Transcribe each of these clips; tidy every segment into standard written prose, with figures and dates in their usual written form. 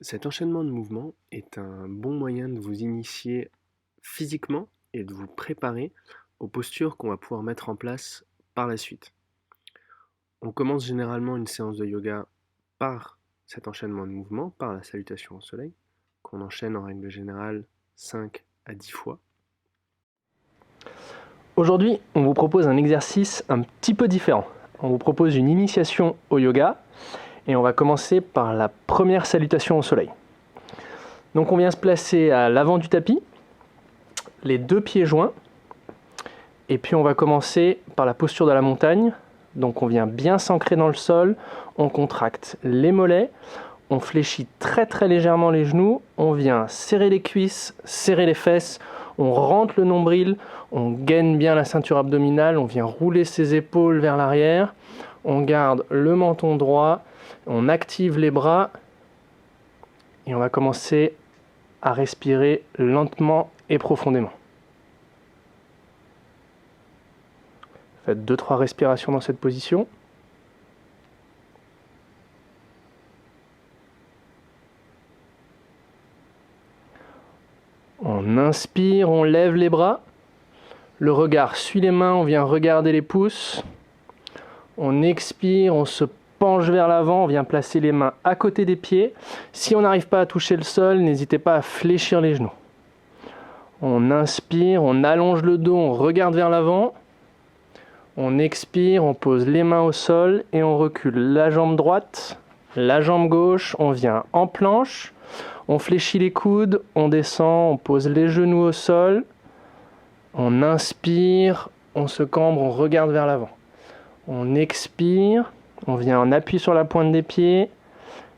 Cet enchaînement de mouvements est un bon moyen de vous initier physiquement et de vous préparer aux postures qu'on va pouvoir mettre en place par la suite. On commence généralement une séance de yoga par cet enchaînement de mouvements, par la salutation au soleil, qu'on enchaîne en règle générale 5 à 10 fois. Aujourd'hui, on vous propose un exercice un petit peu différent. On vous propose une initiation au yoga et on va commencer par la première salutation au soleil. Donc on vient se placer à l'avant du tapis, les deux pieds joints, et puis on va commencer par la posture de la montagne. Donc on vient bien s'ancrer dans le sol, on contracte les mollets, on fléchit très très légèrement les genoux, on vient serrer les cuisses, serrer les fesses, on rentre le nombril, on gaine bien la ceinture abdominale, on vient rouler ses épaules vers l'arrière, on garde le menton droit, on active les bras et on va commencer à respirer lentement et profondément. Faites 2-3 respirations dans cette position. On inspire, on lève les bras. Le regard suit les mains, on vient regarder les pouces. On expire, on se penche vers l'avant, on vient placer les mains à côté des pieds. Si on n'arrive pas à toucher le sol, n'hésitez pas à fléchir les genoux. On inspire, on allonge le dos, on regarde vers l'avant. On expire, on pose les mains au sol et on recule la jambe droite, la jambe gauche, on vient en planche. On fléchit les coudes, on descend, on pose les genoux au sol. On inspire, on se cambre, on regarde vers l'avant. On expire, on vient en appui sur la pointe des pieds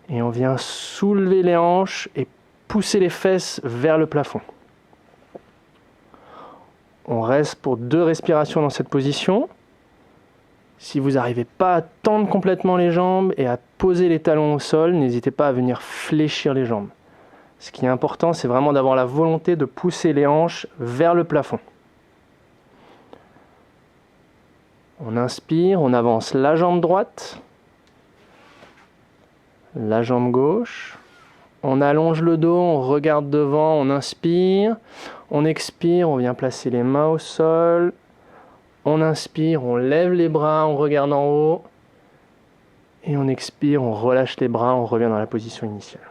et on vient soulever les hanches et pousser les fesses vers le plafond. On reste pour 2 respirations dans cette position. Si vous n'arrivez pas à tendre complètement les jambes et à poser les talons au sol, n'hésitez pas à venir fléchir les jambes. Ce qui est important, c'est vraiment d'avoir la volonté de pousser les hanches vers le plafond. On inspire, on avance la jambe droite, la jambe gauche. On allonge le dos, on regarde devant, on inspire. On expire, on vient placer les mains au sol. On inspire, on lève les bras, on regarde en haut. Et on expire, on relâche les bras, on revient dans la position initiale.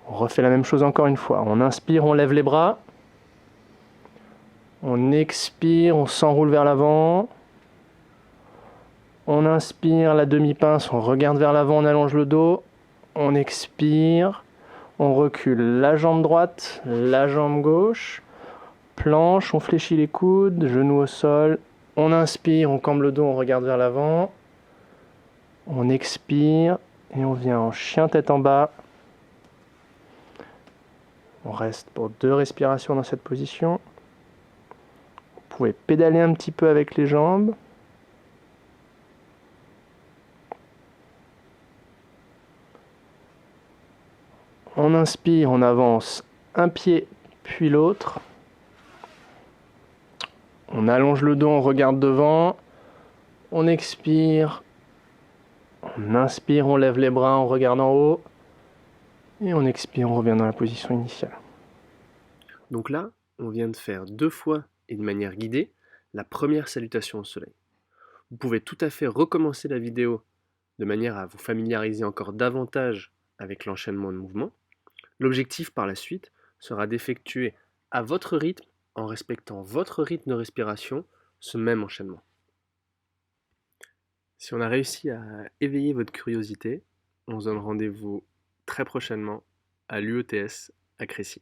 On refait la même chose encore une fois. On inspire, on lève les bras. On expire, on s'enroule vers l'avant. On inspire, la demi-pince, on regarde vers l'avant, on allonge le dos. On expire, on recule la jambe droite, la jambe gauche. Planche, on fléchit les coudes, genoux au sol. On inspire, on cambre le dos, on regarde vers l'avant. On expire et on vient en chien tête en bas. On reste pour 2 respirations dans cette position. Vous pouvez pédaler un petit peu avec les jambes. On inspire, on avance un pied puis l'autre. On allonge le dos, on regarde devant. On expire. On inspire, on lève les bras, on regarde en haut. Et on expire, on revient dans la position initiale. Donc là, on vient de faire 2 fois et de manière guidée la première salutation au soleil. Vous pouvez tout à fait recommencer la vidéo de manière à vous familiariser encore davantage avec l'enchaînement de mouvements. L'objectif par la suite sera d'effectuer à votre rythme, en respectant votre rythme de respiration, ce même enchaînement. Si on a réussi à éveiller votre curiosité, on se donne rendez-vous très prochainement à l'UETS à Crécy.